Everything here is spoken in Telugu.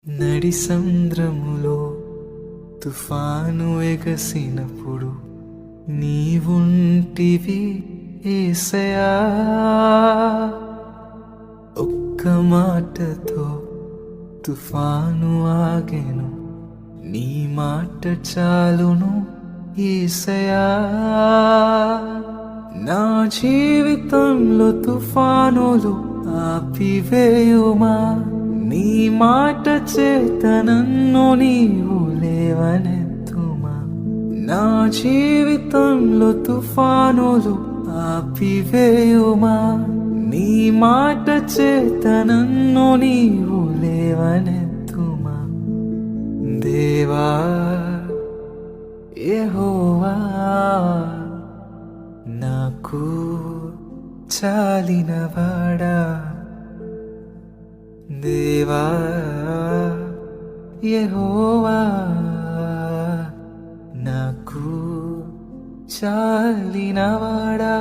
నడిసంద్రములో తుఫాను ఎగసినప్పుడు నీవుంటివి యేసయ్యా. ఒక్క మాటతో తుఫాను ఆగెను, నీ మాట చాలును యేసయ్యా. నా జీవితంలో తుఫానులు ఆపివేయుమా, నీ మాట చేత నన్ను నీవు లేవనెత్తుమా. నా జీవితంలో తుఫానులు ఆపివేయుమా, నీ మాట చేత నన్ను నీవు లేవనెత్తుమా. దేవా యెహోవా, నాకు చాలినవాడా. దేవా యెహోవా, నాకు చాలినవాడా.